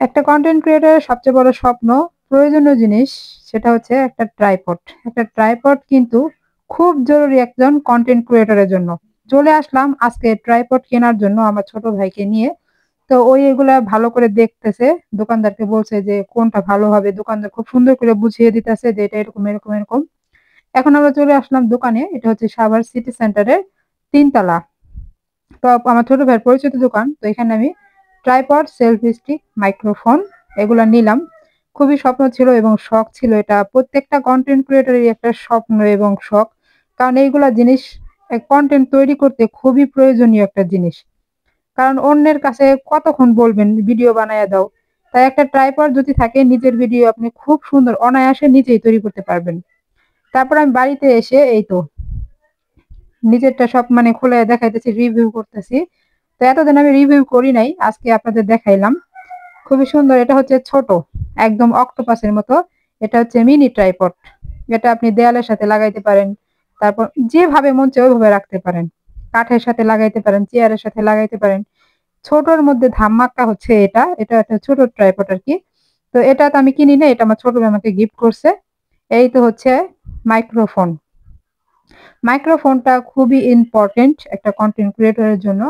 একটা কনটেন্ট ক্রিয়েটরের সবচেয়ে বড় স্বপ্ন, প্রয়োজনীয় জিনিস সেটা হচ্ছে একটা ট্রাইপড। একটা ট্রাইপড কিন্তু খুব জরুরি একজন কনটেন্ট ক্রিয়েটরের জন্য। চলে আসলাম আজকে ট্রাইপড কেনার জন্য আমার ছোট ভাইকে নিয়ে। তো এগুলা ভালো করে দেখতেছে। দোকানদারকে বলছে যে কোনটা ভালো হবে। দোকানদার খুব সুন্দর করে বুঝিয়ে দিতেছে যে এটা এরকম, এরকম, এরকম। এখন আমরা চলে আসলাম দোকানে। এটা হচ্ছে সাভার সিটি সেন্টারের ৩ তলা। তো আমার ছোট ভাইয়ের পরিচিত দোকান। তো এখানে আমি ট্রাইপড, সেলফি স্টিক, মাইক্রোফোন এগুলা নিলাম। খুবই স্বপ্ন ছিল এবং শখ ছিল এটা। প্রত্যেকটা কনটেন্ট ক্রিয়েটরেরই একটা স্বপ্ন এবং শখ। কারণ এইগুলা জিনিস কনটেন্ট তৈরি করতে খুবই প্রয়োজনীয় একটা জিনিস। কারণ অন্যের কাছে কতক্ষণ বলবেন ভিডিও বানায়া দাও। তাই একটা ট্রাইপড যদি থাকে নিজের ভিডিও আপনি খুব সুন্দর অনায়াসে নিজেই তৈরি করতে পারবেন। তারপর আমি বাড়িতে এসে এই তো নিজেরটা সব মানে খুলে দেখাইতেছি, রিভিউ করতেছি। তো এতদিন আমি রিভিউ করি নাই, আজকে আপনাদের দেখাইলাম। খুবই সুন্দর। এটা হচ্ছে ছোট, একদম অক্টোপাসের মতো। এটা হচ্ছে মিনি ট্রাইপড। এটা আপনি দেয়ালের সাথে লাগাইতে পারেন। তারপর যেভাবে মন চায় ওইভাবে রাখতে পারেন। কাঠের সাথে লাগাইতে পারেন, চেয়ারের সাথে লাগাইতে পারেন। ছোটর মধ্যে ধামাকা হচ্ছে এটা। এটা একটা ছোট ট্রাইপড আরকি। তো এটা তো আমি কিনি নাই, এটা আমার ছোট ভাই আমাকে গিফট করছে। এই তো হচ্ছে মাইক্রোফোন। মাইক্রোফোনটা খুবই ইম্পর্টেন্ট একটা কনটেন্ট ক্রিয়েটরের জন্য।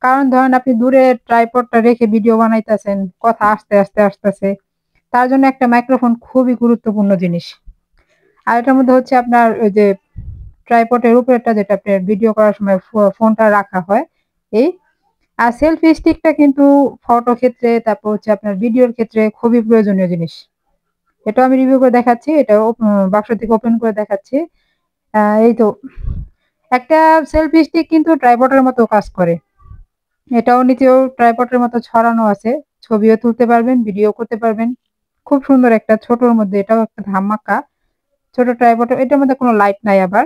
কারণ ধরেন আপনি দূরে ট্রাইপডটা রেখে ভিডিও বানাইতেছেন, কথা আস্তে আস্তে আসতেছে। তার জন্য একটা মাইক্রোফোন খুবই গুরুত্বপূর্ণ জিনিস। আর এটার মধ্যে হচ্ছে আপনার ওই যে ট্রাইপডের উপরেরটা যেটা আপনার ভিডিও করার সময় ফোনটা রাখা হয় এই। আর সেলফি স্টিকটা কিন্তু ফটো ক্ষেত্রে তারপর হচ্ছে আপনার ভিডিওর ক্ষেত্রে খুবই প্রয়োজনীয় জিনিস। এটাও আমি রিভিউ করে দেখাচ্ছি। এটাও বাক্স থেকে ওপেন করে দেখাচ্ছি। এই তো একটা সেলফি স্টিক কিন্তু ট্রাইপডের মতো কাজ করে। এটাও নিচেও ট্রাইপডের মতো ছড়ানো আছে। ছবিও তুলতে পারবেন, ভিডিও করতে পারবেন। খুব সুন্দর একটা ছোটর মধ্যে এটাও একটা ধামাকা। ছোট ট্রাইপড, এটার মধ্যে কোনো লাইট নাই আবার।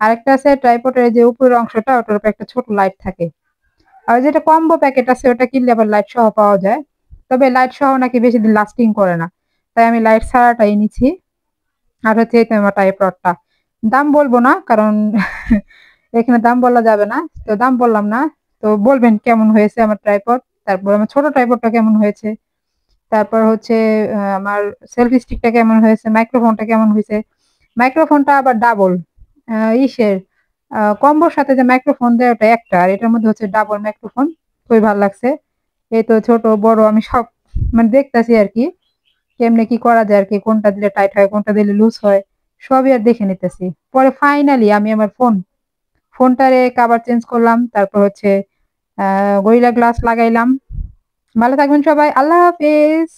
আরেকটা আছে ট্রাইপডের যে উপরের অংশটা ওটার উপর একটা ছোট লাইট থাকে। আর যেটা কম্বো প্যাকেট আছে ওটা কিনলে আবার লাইট সহ পাওয়া যায়। তবে লাইট সহ নাকি বেশি দিন লাস্টিং করে না। তাই আমি লাইট ছাড়াটাই নিচ্ছি। আর হচ্ছে এই তো আমার ট্রাইপডটা। দাম বলবো না কারণ এখানে দাম বলা যাবে না। তো দাম বললাম না। তো বলবেন কেমন হয়েছে আমার ট্রাইপড, তারপর আমার ছোট ট্রাইপডটা কেমন হয়েছে, তারপর হচ্ছে আমার সেলফি স্টিকটা কেমন হয়েছে, মাইক্রোফোনটা কেমন হয়েছে। মাইক্রোফোনটা আবার ডাবল ইসের কম্বোর সাথে যে মাইক্রোফোন দেয় ওটা একটা, আর এটার মধ্যে হচ্ছে ডাবল মাইক্রোফোন। খুবই ভালো লাগছে। এই তো ছোট বড় আমি সব মানে দেখতেছি আর কি কেমনে কি করা যায় আর কি, কোনটা দিলে টাইট হয় কোনটা দিলে লুজ হয় সবই আর দেখে নিতেছি। পরে ফাইনালি আমি আমার ফোনটারে কভার চেঞ্জ করলাম, তারপর হচ্ছে গরিলা গ্লাস লাগাইলাম। ভালো থাকবেন সবাই, আল্লাহ হাফেজ।